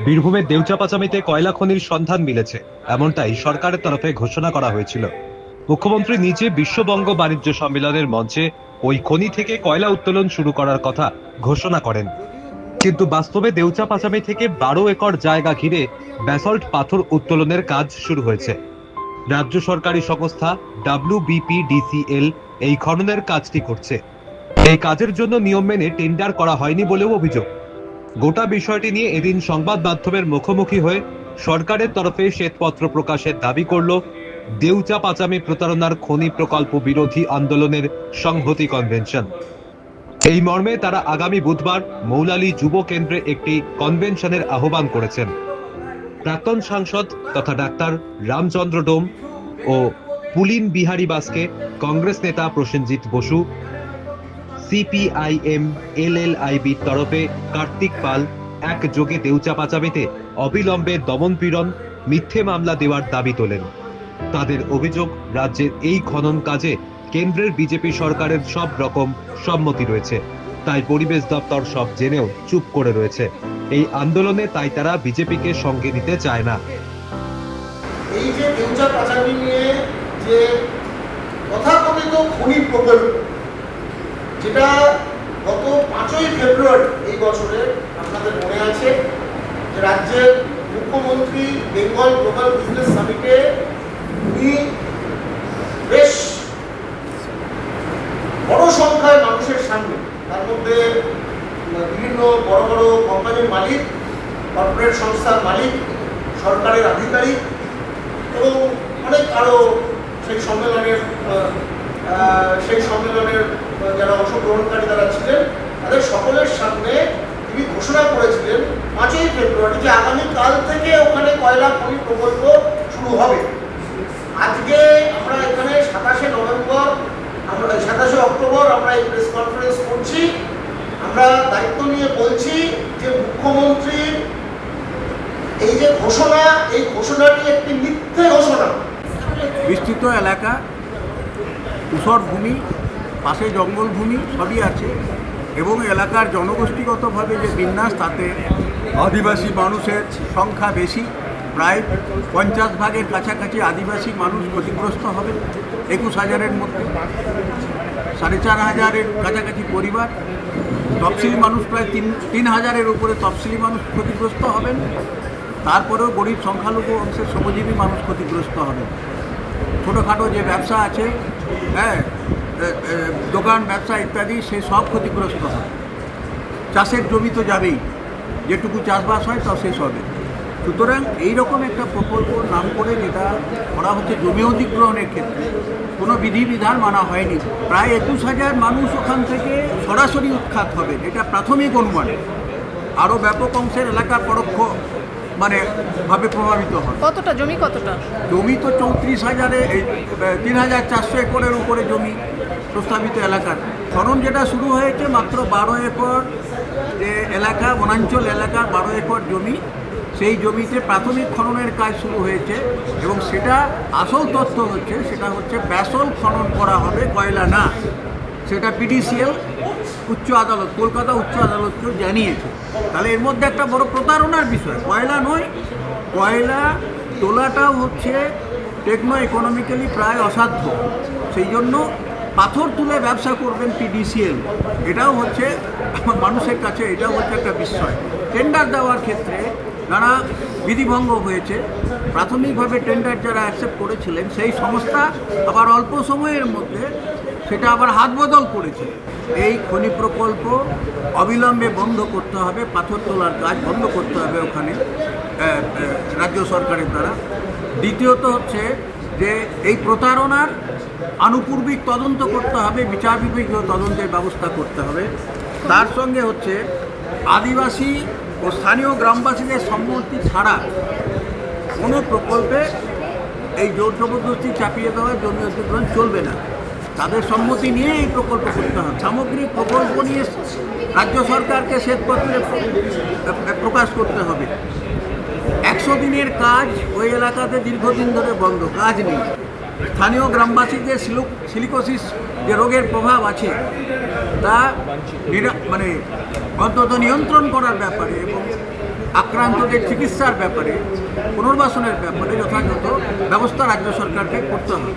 বীরভূমের দেউচাপাচামিতে কয়লা খনির সন্ধান মিলেছে, এমনটাই সরকারের তরফে ঘোষণা করা হয়েছিল। মুখ্যমন্ত্রী নিজে বিশ্ববঙ্গ বাণিজ্য সম্মেলনের মঞ্চে ওই খনি থেকে কয়লা উত্তোলন শুরু করার কথা ঘোষণা করেন। কিন্তু বাস্তবে দেউচাপাচামি থেকে 12 একর জায়গা ঘিরে ব্যাসল্ট পাথর উত্তোলনের কাজ শুরু হয়েছে। রাজ্য সরকারি সংস্থা WBPDCL এই খননের কাজটি করছে। এই কাজের জন্য নিয়ম মেনে টেন্ডার করা হয়নি বলেও অভিযোগ। গোটা বিষয়টি নিয়ে এদিন সংবাদ মাধ্যমের মুখোমুখি হয়ে সরকারের তরফে শ্বেতপত্র প্রকাশের দাবি করল দেউচা পাচামি প্রতারণার খনি প্রকল্প বিরোধী আন্দোলনের সংহতি কনভেনশন। এই মর্মে তারা আগামী বুধবার মৌলালী যুব কেন্দ্রে একটি কনভেনশনের আহ্বান করেছেন। প্রাক্তন সাংসদ তথা ডাক্তার রামচন্দ্র ডোম ও পুলিন বিহারী বাসকে, কংগ্রেস নেতা প্রসেনজিৎ বসু, CPIM LLIB তরফে কার্তিক পাল একযোগে দেউচা পাচামিতে অবিলম্বে দমনপীড়ন, মিথ্যে মামলা দেওয়ার দাবি তোলেন। তাদের অভিযোগ, রাজ্যের এই খনন কাজে কেন্দ্রের বিজেপি সরকারের সব রকম সম্মতি রয়েছে, তাই পরিবেশ দপ্তর সব জেনেও চুপ করে রয়েছে। এই আন্দোলনে তাই তারা বিজেপিকে সঙ্গে নিতে চায় না। এই যে দেউচা পাচামি নিয়ে যে তথাকথিত খনি প্রকল্প, যেটা গত 5ই ফেব্রুয়ারি এই বছরে আপনাদের মনে আছে যে রাজ্যের মুখ্যমন্ত্রী বেঙ্গল গ্লোবাল বিজনেস সামিটে উনি বেশ বড় সংখ্যায় মানুষের সামনে, তার মধ্যে বিভিন্ন বড় বড় কোম্পানির মালিক, কর্পোরেট সংস্থার মালিক, সরকারের আধিকারিক এবং অনেক আরও সেই সম্মেলনের যারা অংশগ্রহণকারী তারা ছিলেন, তাদের সকলের সামনে তিনি ঘোষণা করেছিলেন 5ই ফেব্রুয়ারি যে আগামীকাল থেকে ওখানে কয়লা খনি প্রকল্প শুরু হবে। আজকে আমরা এখানে 27শে অক্টোবর আমরা এই প্রেস কনফারেন্স করছি। আমরা দায়িত্ব নিয়ে বলছি যে মুখ্যমন্ত্রীর এই যে ঘোষণা, এই ঘোষণাটি একটি মিথ্যে ঘোষণা। বিস্তৃত এলাকা, ঊষর ভূমি, পাশে জঙ্গলভূমি সবই আছে এবং এলাকার জনগোষ্ঠীগতভাবে যে বিন্যাস, তাতে আদিবাসী মানুষের সংখ্যা বেশি, প্রায় 50 ভাগের কাছাকাছি আদিবাসী মানুষ ক্ষতিগ্রস্ত হবে। 21,000-এর মধ্যে 4,500-এর কাছাকাছি পরিবার, তফসিলি মানুষ প্রায় 3,000-এর উপরে তফসিলি মানুষ ক্ষতিগ্রস্ত হবেন। তারপরেও গরিব সংখ্যালঘু অংশের শ্রমজীবী মানুষ ক্ষতিগ্রস্ত হবেন। ছোটোখাটো যে ব্যবসা আছে, দোকান ব্যবসা ইত্যাদি, সে সব ক্ষতিগ্রস্ত হবে। চাষের জমি তো যাবেই, যেটুকু চাষবাস হয় তা শেষ হবে। সুতরাং এইরকম একটা প্রকল্প নাম করে যেটা করা হচ্ছে জমি অধিগ্রহণের ক্ষেত্রে কোনো বিধিবিধান মানা হয়নি। প্রায় 21,000 মানুষ ওখান থেকে সরাসরি উৎখাত হবে, এটা প্রাথমিক অনুমান। আরও ব্যাপক অংশের এলাকার পরোক্ষ ভাবে প্রভাবিত হয়। কতটা জমি? কতটা জমি তো 34,000-এ 3,400 একরের উপরে জমি প্রস্তাবিত এলাকার। খনন যেটা শুরু হয়েছে মাত্র 12 একর যে এলাকা, বনাঞ্চল এলাকার 12 একর জমি, সেই জমিতে প্রাথমিক খননের কাজ শুরু হয়েছে এবং সেটা আসল তথ্য হচ্ছে, সেটা হচ্ছে ব্যাসল্ট খনন করা হবে, কয়লা না। সেটা PDCL উচ্চ আদালত, কলকাতা উচ্চ আদালতকেও জানিয়েছে। তাহলে এর মধ্যে একটা বড় প্রতারণার বিষয়, কয়লা নয়, কয়লা তোলাটাও হচ্ছে টেকনো ইকোনমিক্যালি প্রায় অসাধ্য। সেই জন্য পাথর তুলে ব্যবসা করবেন PDCL, এটাও হচ্ছে মানুষের কাছে, এটাও হচ্ছে একটা বিস্ময়। টেন্ডার দেওয়ার ক্ষেত্রে নানা বিধিভঙ্গ হয়েছে। প্রাথমিকভাবে টেন্ডার যারা অ্যাকসেপ্ট করেছিলেন সেই সংস্থা আবার অল্প সময়ের মধ্যে সেটা আবার হাত বদল করেছে। এই খনি প্রকল্প অবিলম্বে বন্ধ করতে হবে, পাথর তোলার কাজ বন্ধ করতে হবে ওখানে রাজ্য সরকারের দ্বারা। দ্বিতীয়ত হচ্ছে যে এই প্রতারণার আনুপূর্বিক তদন্ত করতে হবে, বিচার বিভাগীয় তদন্তের ব্যবস্থা করতে হবে। তার সঙ্গে হচ্ছে আদিবাসী ও স্থানীয় গ্রামবাসীদের সম্মতি ছাড়া কোনো প্রকল্পে এই জোর জবরদস্তি চাপিয়ে দেওয়া জমি অধিগ্রহণ চলবে না। তাদের সম্মতি নিয়ে এই প্রকল্প করতে হবে। সামগ্রিক প্রকল্প নিয়ে রাজ্য সরকারকে শ্বেতপত্রে প্রকাশ করতে হবে। 100 দিনের কাজ ওই এলাকাতে দীর্ঘদিন ধরে বন্ধ, কাজ নেই। স্থানীয় গ্রামবাসীদের সিলিকোসিস যে রোগের প্রভাব আছে তা অন্তত নিয়ন্ত্রণ করার ব্যাপারে এবং আক্রান্তদের চিকিৎসার ব্যাপারে পুনর্বাসনের ব্যাপারে যথাযথ ব্যবস্থা রাজ্য সরকারকে করতে হবে।